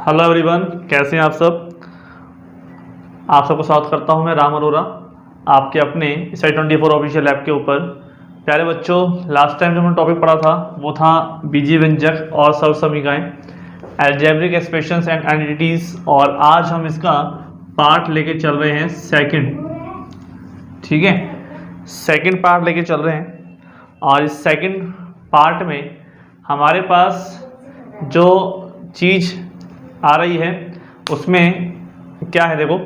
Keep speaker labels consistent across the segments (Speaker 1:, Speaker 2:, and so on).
Speaker 1: Hello everyone, कैसे हैं आप सब। आप सबको स्वागत करता हूं मैं राम अरोरा आपके अपने SI24 ऑफिशियल ऐप के ऊपर। प्यारे बच्चों, लास्ट टाइम जो हमने टॉपिक पढ़ा था वो था बीजीय व्यंजक और सरल समीकरण, अलजेब्रिक एक्सप्रेशंस एंड आइडेंटिटीज, और आज हम इसका पार्ट लेके चल रहे हैं सेकंड। ठीक है, सेकंड पार्ट लेके चल रहे हैं और इस सेकंड पार्ट में हमारे पास जो चीज़ आ रही है उसमें क्या है, देखो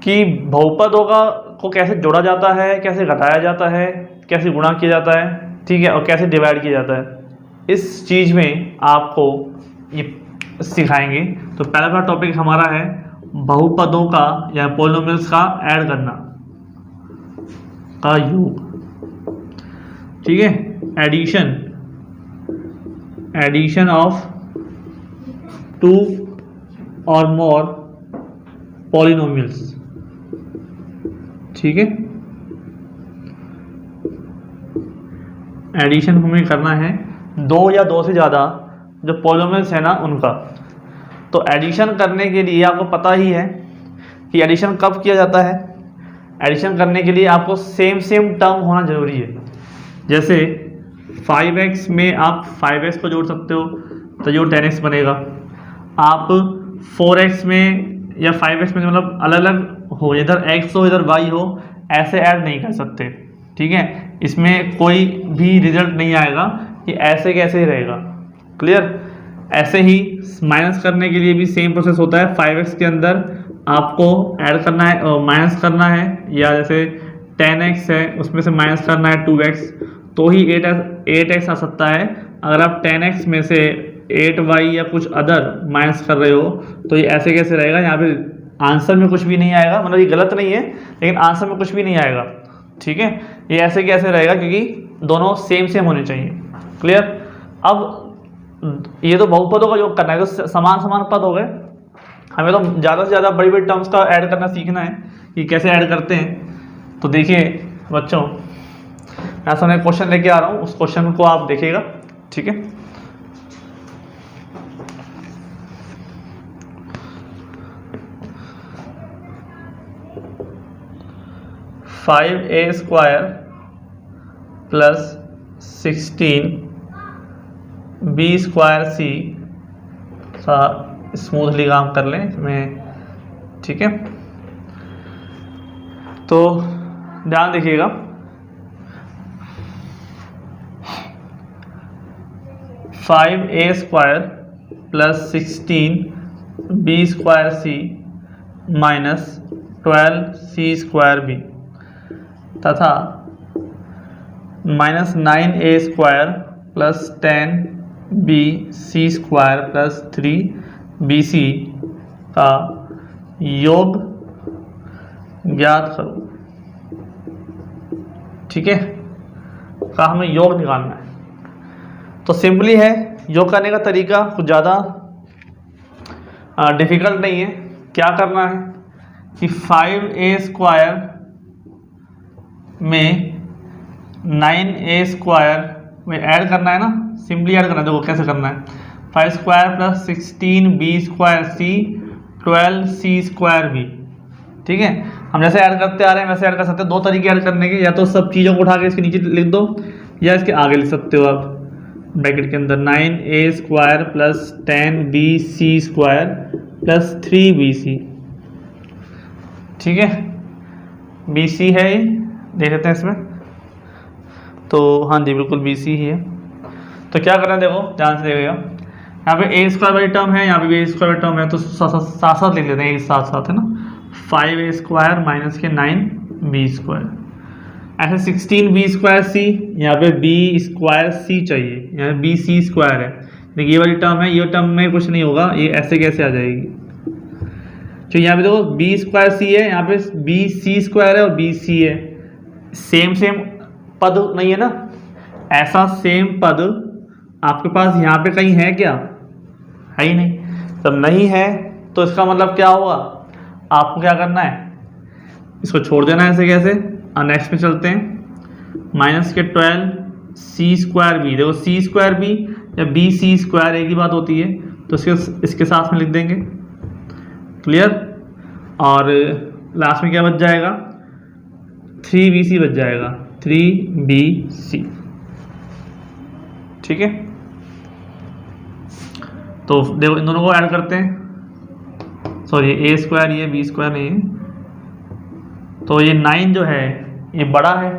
Speaker 1: कि बहुपदों को कैसे जोड़ा जाता है, कैसे घटाया जाता है, कैसे गुणा किया जाता है, ठीक है, और कैसे डिवाइड किया जाता है। इस चीज़ में आपको ये सिखाएंगे। तो पहला टॉपिक हमारा है बहुपदों का या पॉलिनोमियल्स का ऐड करना का योग। ठीक है, एडिशन ऑफ टू और मोर पॉलिनोमियल्स। ठीक है, एडिशन हमें करना है दो या दो से ज़्यादा जो पॉलिनोमियल्स है ना उनका। तो एडिशन करने के लिए आपको पता ही है कि एडिशन कब किया जाता है। एडिशन करने के लिए आपको सेम टर्म होना जरूरी है। जैसे 5x में आप 5x को जोड़ सकते हो तो जो 10x बनेगा। आप 4x में या 5x में मतलब अलग अलग हो, इधर x हो इधर y हो, ऐसे ऐड नहीं कर सकते। ठीक है, इसमें कोई भी रिजल्ट नहीं आएगा कि ऐसे कैसे ही रहेगा। क्लियर। ऐसे ही माइनस करने के लिए भी सेम प्रोसेस होता है। 5x के अंदर आपको ऐड करना है और माइनस करना है, या जैसे 10x है उसमें से माइनस करना है 2x, तो ही 8x आ सकता है। अगर आप 10x में से 8y या कुछ अदर माइनस कर रहे हो तो ये ऐसे कैसे रहेगा। यहाँ पे आंसर में कुछ भी नहीं आएगा, मतलब ये गलत नहीं है लेकिन आंसर में कुछ भी नहीं आएगा। ठीक है, ये ऐसे कैसे रहेगा क्योंकि दोनों सेम होने चाहिए। क्लियर। अब ये तो बहुपदों का योग करना है, तो समान पद हो गए। हमें तो ज़्यादा से ज़्यादा बड़ी टर्म्स का ऐड करना सीखना है कि कैसे ऐड करते हैं। तो देखिए बच्चों, मैं सामने क्वेश्चन लेके आ रहा हूँ, उस क्वेश्चन को आप देखिएगा। ठीक है, five a square plus 16 b square सी सा स्मूथली काम कर लें इसमें। ठीक है, तो ध्यान देखिएगा। Five a square plus 16 b square c minus 12 c square b तथा minus 9a square plus 10 b c square plus 3 b c का योग ज्ञात करो। ठीक है, का हमें योग निकालना है। तो सिंपली है, योग करने का तरीका कुछ ज़्यादा डिफिकल्ट नहीं है। क्या करना है कि 5a स्क्वायर में 9a स्क्वायर में ऐड करना है ना, सिंपली ऐड करना है। देखो कैसे करना है, 5 स्क्वायर प्लस 16 बी स्क्वायर सी 12 सी स्क्वायर बी। ठीक है, हम जैसे ऐड करते आ रहे हैं वैसे ऐड कर सकते हैं। दो तरीके ऐड करने के, या तो सब चीज़ों को उठा के इसके नीचे लिख दो या इसके आगे लिख सकते हो आप ब्रैकेट के अंदर। 9a square plus 10 b c square plus 3 b c. ठीक है, बी सी है ये, देख लेते हैं इसमें। तो हाँ जी, बिल्कुल BC ही है। तो क्या करना है, देखो ध्यान से देखिएगा। यहाँ पे a स्क्वायर वाली टर्म है, यहाँ पे भी a स्क्वायर वाली टर्म है, तो साथ साथ लिख लेते हैं, एक साथ है ना। 5a स्क्वायर माइनस के 9b स्क्वायर। ऐसे 16b स्क्वायर सी, यहाँ पे b स्क्वायर सी चाहिए, यहाँ पे BC स्क्वायर है। देखिए ये वाली टर्म है, ये टर्म में कुछ नहीं होगा, ये ऐसे कैसे आ जाएगी। तो यहाँ पे देखो b स्क्वायर सी है, यहाँ पे BC स्क्वायर है और BC है। सेम पद नहीं है ना, ऐसा सेम पद आपके पास यहाँ पे कहीं है क्या? है ही नहीं। जब नहीं है तो इसका मतलब क्या होगा, आपको क्या करना है, इसको छोड़ देना है। ऐसे कैसे, नेक्स्ट पे चलते हैं। माइनस के 12 सी स्क्वायर बी, देखो सी स्क्वायर बी या बी सी स्क्वायर एक ही बात होती है। तो इसके साथ में लिख देंगे, क्लियर। और लास्ट में क्या बच जाएगा, 3BC बच जाएगा, 3BC, ठीक है। तो देखो इन दोनों को ऐड करते हैं, सॉरी ए स्क्वायर ये बी स्क्वायर नहीं है, तो ये 9 जो है ये बड़ा है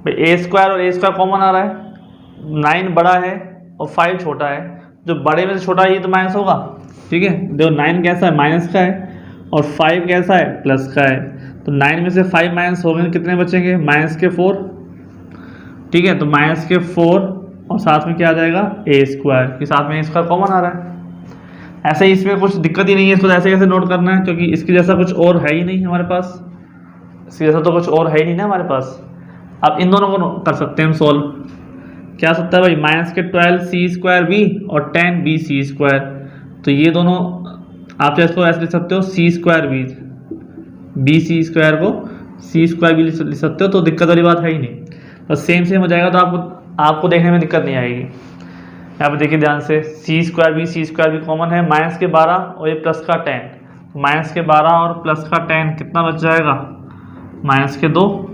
Speaker 1: भाई, ए स्क्वायर और ए स्क्वायर कॉमन आ रहा है, 9 बड़ा है और 5 छोटा है, जो बड़े में से छोटा है ये तो माइनस होगा, ठीक है। देखो 9 कैसा है, माइनस का है, और 5 कैसा है, प्लस का है। तो 9 में से 5 माइनस हो गए तो कितने बचेंगे, माइनस के 4, ठीक है। तो माइनस के 4 और साथ में क्या आ जाएगा, ए स्क्वायर, के साथ में ए स्क्वायर कॉमन आ रहा है। ऐसे ही इसमें कुछ दिक्कत ही नहीं है, इसको ऐसे कैसे नोट करना है, क्योंकि इसके जैसा कुछ और है ही नहीं हमारे पास, इसके जैसा तो कुछ और है ही नहीं ना हमारे पास। अब इन दोनों को कर सकते हैं हम सोल्व। क्या सकता है भाई, माइनस के 12C स्क्वायर बी और 10BC स्क्वायर, तो ये दोनों आप चाहे इसको ऐसे लिख सकते हो, C square b, BC square को C स्क्वायर भी लिख सकते हो, तो दिक्कत वाली बात है ही नहीं, बस सेम हो जाएगा, तो आपको देखने में दिक्कत नहीं आएगी। यहाँ पे देखिए ध्यान से, C स्क्वायर भी कॉमन है, माइनस के 12 और ये प्लस का 10, माइनस के 12 और प्लस का 10 कितना बच जाएगा, माइनस के 2,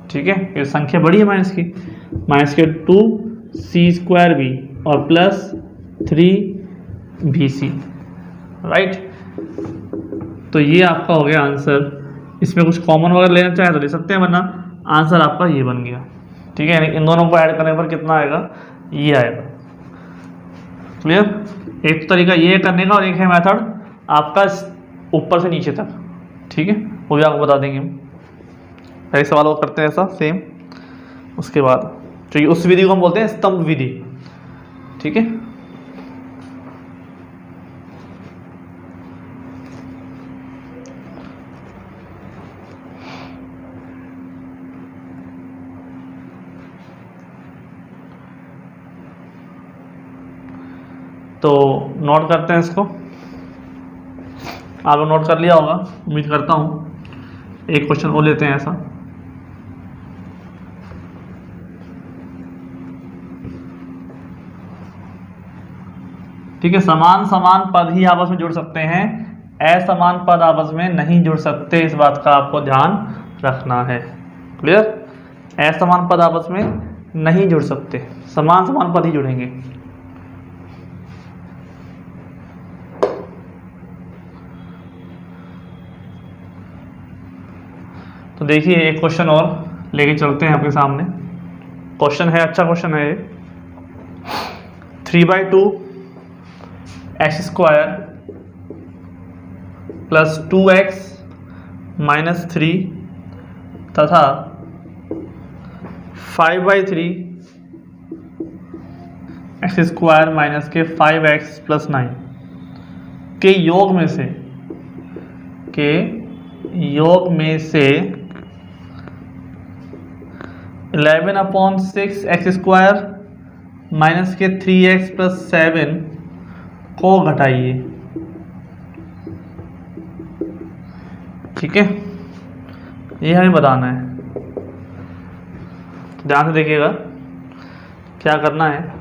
Speaker 1: ठीक है। ये संख्या बड़ी है माइनस की, माइनस के 2C स्क्वायर बी और प्लस 3BC, राइट। तो ये आपका हो गया आंसर। इसमें कुछ कॉमन वगैरह लेना चाहे तो ले सकते हैं, वरना आंसर आपका ये बन गया, ठीक है। इन दोनों को ऐड करने पर कितना आएगा, ये आएगा, क्लियर। एक तरीका ये करने का और एक है मेथड आपका ऊपर से नीचे तक, ठीक है, वो भी आपको बता देंगे हम। पहले सवाल को करते हैं ऐसा सेम, उसके बाद तो ये उस विधि को हम बोलते हैं स्तंभ विधि, ठीक है। तो नोट करते हैं इसको, आप लोग नोट कर लिया होगा उम्मीद करता हूँ। एक क्वेश्चन और लेते हैं ऐसा, ठीक है। समान समान पद ही आपस में जुड़ सकते हैं, असमान पद आपस में नहीं जुड़ सकते, इस बात का आपको ध्यान रखना है, क्लियर। असमान पद आपस में नहीं जुड़ सकते, समान समान पद ही जुड़ेंगे। तो देखिए एक क्वेश्चन और लेके चलते हैं आपके सामने। क्वेश्चन है, अच्छा क्वेश्चन है ये। 3/2 x square plus 2x minus 3 तथा 5/3 x स्क्वायर माइनस के 5x प्लस 9 के योग में से 11/6 x स्क्वायर माइनस के 3x प्लस 7 को घटाइए, ठीक है। ये हमें बताना है, तो ध्यान से देखिएगा क्या करना है।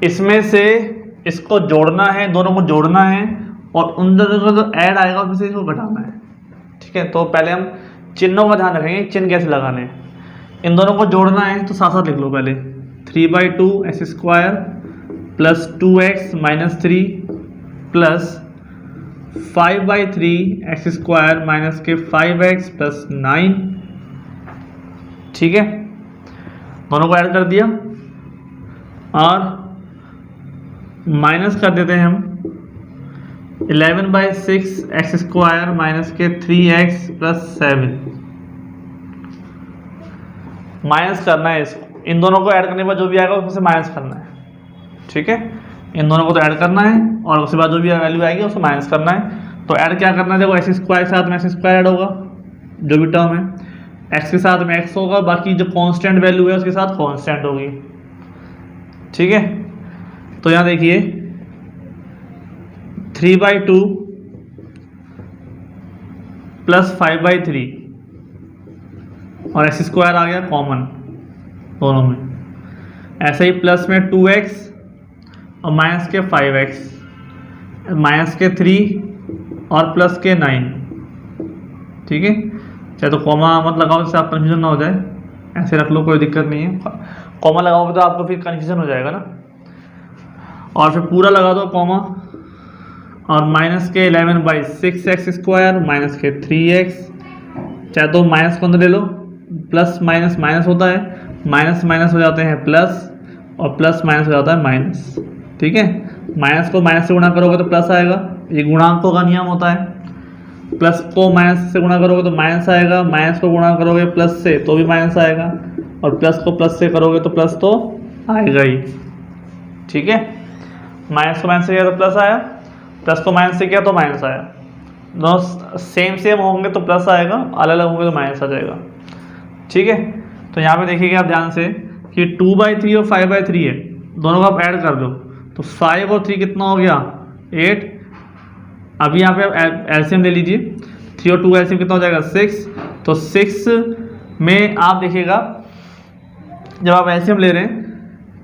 Speaker 1: इसमें से इसको जोड़ना है, दोनों को जोड़ना है, और उन दोनों का जो ऐड आएगा उसमें से इसको घटाना है, ठीक है। तो पहले हम चिन्हों का ध्यान रखेंगे, चिन्ह कैसे लगाने हैं। इन दोनों को जोड़ना है तो साथ साथ लिख लो पहले, 3/2 x square plus 2x minus 3 plus 5/3 x square minus के 5x प्लस 9, ठीक है। दोनों को ऐड कर दिया और माइनस कर देते हैं हम 11/6 x स्क्वायर माइनस के 3x प्लस 7, माइनस करना है इसको। इन दोनों को ऐड करने के बाद जो भी आएगा उसमें से माइनस करना है, ठीक है। इन दोनों को तो ऐड करना है और उसके बाद जो भी वैल्यू आएगी उसको माइनस करना है। तो ऐड क्या करना है, देखो x स्क्वायर के साथ में x स्क्वायर ऐड होगा, जो भी टर्म है, x के साथ में x होगा, बाकी जो कांस्टेंट वैल्यू है उसके साथ कांस्टेंट होगी, ठीक है। तो यहाँ देखिए 3/2 प्लस 5/3 और x स्क्वायर आ गया कॉमन, दोनों में। ऐसे ही प्लस में 2x और माइनस के 5x, माइनस के 3 और प्लस के 9। ठीक है, चाहे तो कॉमा मत लगाओ जिससे आप कन्फ्यूजन ना हो जाए, ऐसे रख लो, कोई दिक्कत नहीं है। कॉमा लगाओगे तो आपको फिर कन्फ्यूजन हो जाएगा ना, और फिर पूरा लगा दो कॉमा। और माइनस के 11/6x² माइनस के 3x, चाहे तो माइनस को अंदर ले लो, प्लस माइनस माइनस होता है, माइनस माइनस हो जाते हैं प्लस, और प्लस माइनस हो जाता है माइनस। ठीक है, माइनस को माइनस से गुणा करोगे तो प्लस आएगा, ये गुणांकों का नियम होता है। प्लस को माइनस से गुणा करोगे तो माइनस आएगा, माइनस को गुणा करोगे प्लस से तो भी माइनस आएगा, और प्लस को प्लस से करोगे तो प्लस तो आएगा ही। ठीक है, माइनस को माइनस से किया तो प्लस आया, प्लस को माइनस से किया तो माइनस आया। दोनों सेम सेम होंगे तो प्लस आएगा, अलग अलग होंगे तो माइनस आ जाएगा। ठीक है, तो यहाँ पे देखिएगा आप ध्यान से कि 2/3 और 5/3 है, दोनों को आप ऐड कर दो तो 5 और 3 कितना हो गया 8। अभी यहाँ पे आप एलसीएम ले लीजिए, 3 और 2 एलसीएम कितना हो जाएगा 6। तो 6 में आप देखिएगा जब आप एलसीएम ले रहे हैं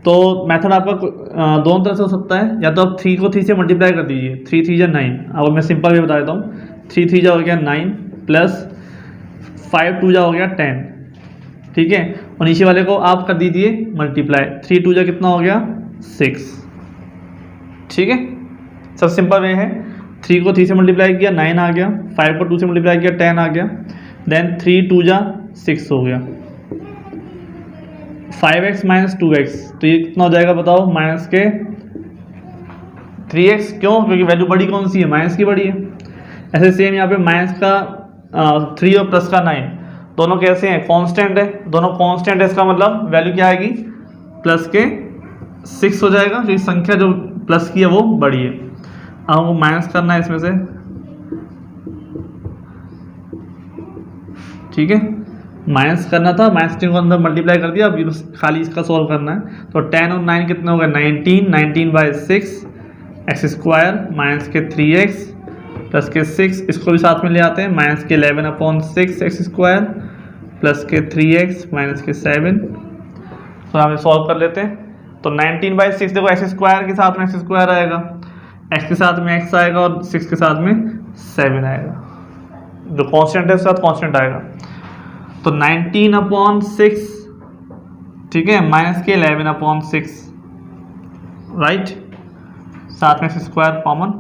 Speaker 1: तो मेथड आपका दोनों तरह से हो सकता है, या तो आप 3 को 3 से मल्टीप्लाई कर दीजिए, 3 3 जा 9। अब मैं सिंपल वे बता देता हूँ, 3 3 जा हो गया 9 प्लस 5 2 जा हो गया 10। ठीक है, और नीचे वाले को आप कर दीजिए मल्टीप्लाई, 3 2 जा कितना हो गया 6। ठीक है, सब सिंपल वे है। 3 को 3 से मल्टीप्लाई किया 9 आ गया, 5 को 2 से मल्टीप्लाई किया 10 आ गया, देन 3 2 जा 6 हो गया। 5x माइनस 2x, तो ये कितना हो जाएगा बताओ, माइनस के 3x। क्यों? क्योंकि वैल्यू बड़ी कौन सी है, माइनस की बड़ी है। ऐसे सेम यहाँ पे माइनस का 3 और प्लस का 9, दोनों कैसे हैं, कांस्टेंट है, दोनों कांस्टेंट है, इसका मतलब वैल्यू क्या आएगी प्लस के 6 हो जाएगा, क्योंकि संख्या जो प्लस की है वो बड़ी है। अब हमको माइनस करना है इसमें से। ठीक है, माइनस करना था, माइनस 3 को अंदर मल्टीप्लाई कर दिया, अभी बस खाली इसका सॉल्व करना है। तो 10 और 9 कितना होगा 19, 19/6 x² माइनस के 3x प्लस के 6, इसको भी साथ में ले आते हैं, माइनस के 11/6 x² प्लस के 3x माइनस के 7। तो हम सॉल्व कर लेते हैं। तो 19/6 देखो x² के साथ में x² आएगा, x के साथ में x आएगा, और 6 के साथ में 7 आएगा, जो कांस्टेंट है उसके साथ कांस्टेंट आएगा। तो 19/6, ठीक है, माइनस के 11/6, राइट, साथ में x² कॉमन,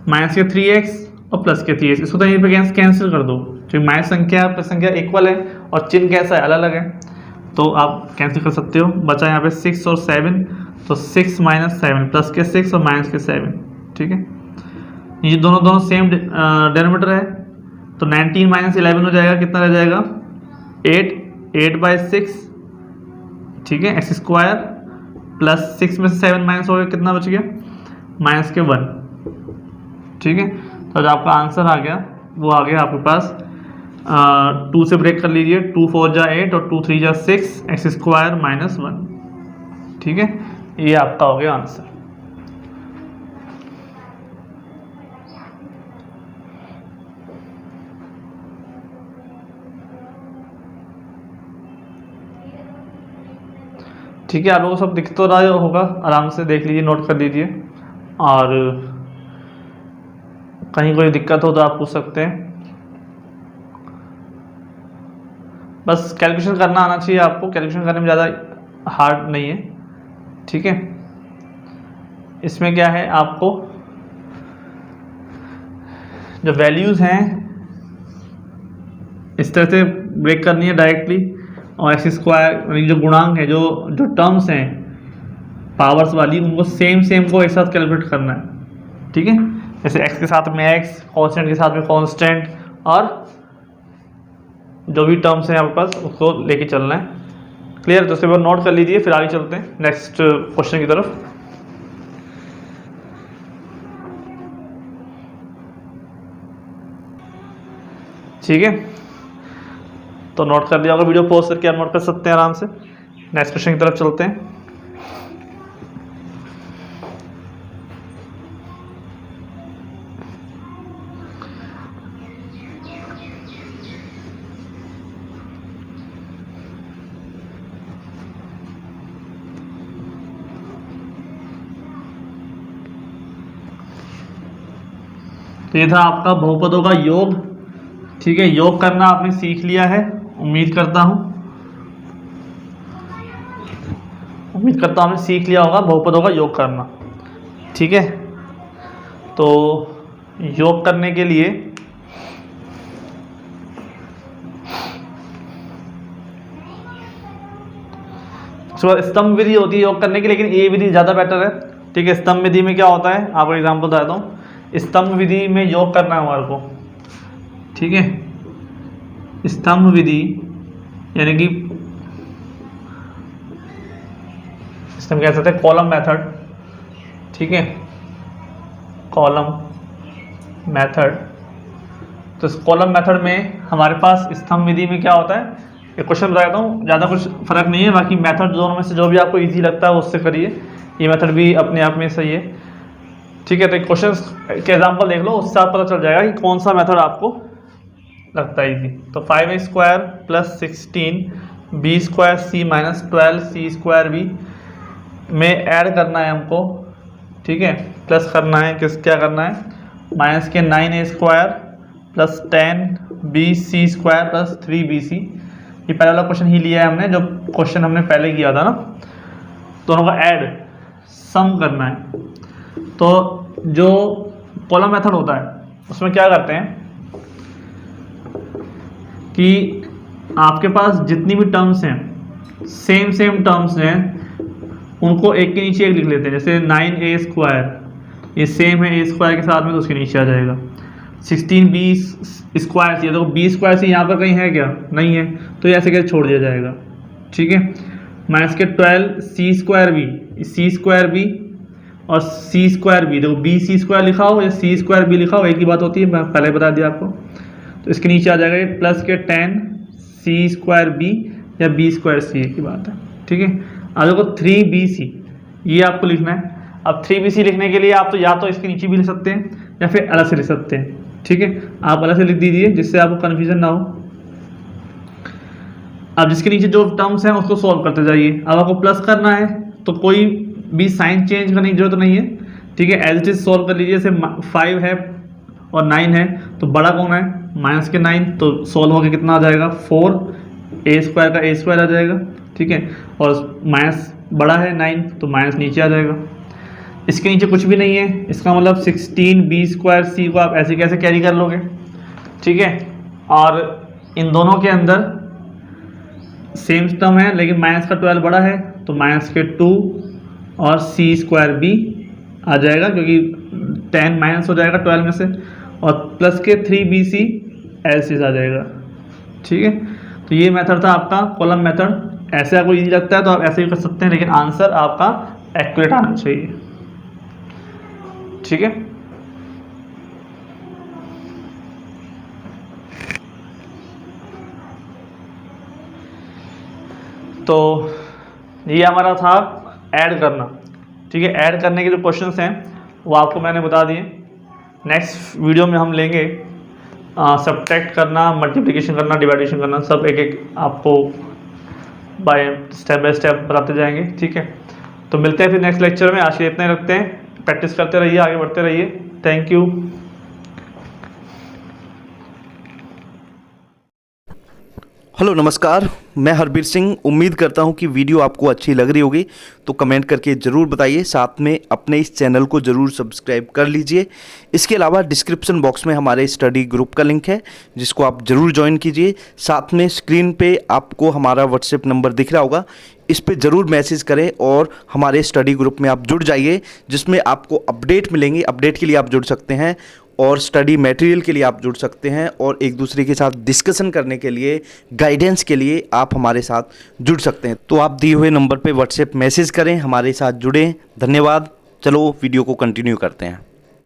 Speaker 1: माइनस के 3x और प्लस के 3x, इसको तो यहीं पे कैंसिल कर दो, क्योंकि माइनस संख्या प्लस संख्या इक्वल है और चिन्ह कैसा है अलग अलग है, तो आप कैंसिल कर सकते हो। बचा यहाँ पे 6 और 7, तो 6 - 7 प्लस के 6 और माइनस के 7। ठीक है, ये दोनों सेम डेनोमीटर है, तो 19 - 11 हो जाएगा, कितना रह जाएगा 8/6। ठीक है, x² प्लस 6 में से 7 माइनस हो गया, कितना बच गया माइनस के 1। ठीक है, तो जो आपका आंसर आ गया वो आ गया आपके पास 2 से ब्रेक कर लीजिए, 2 4 जा 8 और 2 3 जा 6 x² - 1। ठीक है, ये आपका हो गया आंसर। ठीक है, आप लोगों को सब दिख तो रहा होगा, आराम से देख लीजिए, नोट कर लीजिए, और कहीं कोई दिक्कत हो तो आप पूछ सकते हैं। बस कैलकुलेशन करना आना चाहिए आपको, कैलकुलेशन करने में ज़्यादा हार्ड नहीं है। ठीक है, इसमें क्या है, आपको जो वैल्यूज़ हैं इस तरह से ब्रेक करनी है डायरेक्टली, और x² जो गुणांक है, जो टर्म्स हैं पावर्स वाली, उनको सेम को एक साथ कैलकुलेट करना है। ठीक है, जैसे x के साथ में x, कांस्टेंट के साथ में कांस्टेंट, और जो भी टर्म्स हैं आपके पास उसको लेके चलना है। क्लियर? तो उसके बाद नोट कर लीजिए, फिर आगे चलते हैं नेक्स्ट क्वेश्चन की तरफ। ठीक है, तो नोट कर दिया होगा, वीडियो पॉज करके आप नोट कर सकते हैं आराम से। नेक्स्ट क्वेश्चन की तरफ चलते हैं। तो ये था आपका बहुपदों का योग। ठीक है, योग करना आपने सीख लिया है, उम्मीद करता हूँ आपने सीख लिया होगा बहुपदों का योग करना। ठीक है, तो योग करने के लिए स्तंभ विधि होती है योग करने की, लेकिन ये विधि ज़्यादा बेटर है। ठीक है, स्तंभ विधि में क्या होता है, आपको एग्जाम्पल बताता हूँ। स्तंभ विधि में योग करना है हमारे को। ठीक है, स्तंभ विधि यानी कि इसमें कह सकते हैं कॉलम मेथड। ठीक है, कॉलम मेथड। तो इस कॉलम मेथड में हमारे पास स्तंभ विधि में क्या होता है, एक क्वेश्चन बताता हूँ, ज़्यादा कुछ फर्क नहीं है। बाकी मेथड दोनों में से जो भी आपको इजी लगता है उससे करिए, ये मेथड भी अपने आप में सही है। ठीक है, तो क्वेश्चन के एग्जाम्पल देख लो, उससे आप पता चल जाएगा कि कौन सा मेथड आपको लगता है इजी। तो 5a² + 16 b² c - 12 c² b में ऐड करना है हमको। ठीक है, प्लस करना है, क्या करना है, माइनस के 9a² + 10 bc² + 3bc। ये पहला वाला क्वेश्चन ही लिया है हमने, जो क्वेश्चन हमने पहले किया था ना, दोनों का ऐड सम करना है। तो जो कॉलम मेथड होता है उसमें क्या करते हैं कि आपके पास जितनी भी टर्म्स हैं, सेम टर्म्स हैं, उनको एक के नीचे एक लिख लेते हैं। जैसे 9a² ये सेम है a² के साथ में, तो उसके नीचे आ जाएगा। 16b² से, तो b² से यहाँ पर कहीं है क्या, नहीं है, तो ये ऐसे कैसे छोड़ दिया जाएगा। ठीक है, माइनस के 12 c² और c² देखो bc² लिखा हो या c² लिखा हो, एक ही बात होती है, मैं पहले बता दिया आपको। तो इसके नीचे आ जाएगा ये प्लस के 10 c² या b² c, एक ही बात है। ठीक है, अब देखो 3bc ये आपको लिखना है। अब 3bc लिखने के लिए आप तो या तो इसके नीचे भी लिख सकते हैं या फिर अलग से लिख सकते हैं। ठीक है, आप अलग से लिख दीजिए जिससे आपको कन्फ्यूजन ना हो। अब जिसके नीचे जो टर्म्स हैं उसको सॉल्व करते जाइए। अब आपको प्लस करना है तो कोई भी साइन चेंज करने की जरूरत नहीं है। ठीक है, एज इट इज सॉल्व कर लीजिए। जैसे 5 है और 9 है, तो बड़ा कौन है, माइनस के 9, तो सॉल्व होकर कितना आ जाएगा, 4 a² का a² आ जाएगा। ठीक है, और माइनस बड़ा है 9, तो माइनस नीचे आ जाएगा। इसके नीचे कुछ भी नहीं है, इसका मतलब 16 b² c को आप ऐसे कैसे कैरी कर लोगे। ठीक है, और इन दोनों के अंदर सेम टर्म है, लेकिन माइनस का 12 बड़ा है, तो माइनस के 2 और c² b आ जाएगा, क्योंकि 10 माइनस हो जाएगा 12 में से, और प्लस के 3bc ऐसे आ जाएगा। ठीक है, तो ये मेथड था आपका कॉलम मेथड। ऐसे आपको इजी लगता है तो आप ऐसे ही कर सकते हैं, लेकिन आंसर आपका एक्यूरेट आना चाहिए। ठीक है, तो ये हमारा था ऐड करना। ठीक है, ऐड करने के जो क्वेश्चंस हैं वो आपको मैंने बता दिए। नेक्स्ट वीडियो में हम लेंगे सब्ट्रैक्ट करना, मल्टीप्लिकेशन करना, डिवाइडेशन करना, सब एक एक आपको स्टेप बाय स्टेप बताते जाएंगे। ठीक है, तो मिलते हैं फिर नेक्स्ट लेक्चर में। आज के इतना ही रखते हैं, प्रैक्टिस करते रहिए, आगे बढ़ते रहिए। Thank you.
Speaker 2: हेलो नमस्कार, मैं हरबीर सिंह। उम्मीद करता हूं कि वीडियो आपको अच्छी लग रही होगी, तो कमेंट करके ज़रूर बताइए। साथ में अपने इस चैनल को ज़रूर सब्सक्राइब कर लीजिए। इसके अलावा डिस्क्रिप्शन बॉक्स में हमारे स्टडी ग्रुप का लिंक है, जिसको आप ज़रूर ज्वाइन कीजिए। साथ में स्क्रीन पे आपको हमारा व्हाट्सएप नंबर दिख रहा होगा, इस पे ज़रूर मैसेज करें और हमारे स्टडी ग्रुप में आप जुड़ जाइए, जिसमें आपको अपडेट मिलेंगे। अपडेट के लिए आप जुड़ सकते हैं और स्टडी मटेरियल के लिए आप जुड़ सकते हैं, और एक दूसरे के साथ डिस्कशन करने के लिए, गाइडेंस के लिए आप हमारे साथ जुड़ सकते हैं। तो आप दिए हुए नंबर पे व्हाट्सएप मैसेज करें, हमारे साथ जुड़ें। धन्यवाद। चलो वीडियो को कंटिन्यू करते हैं।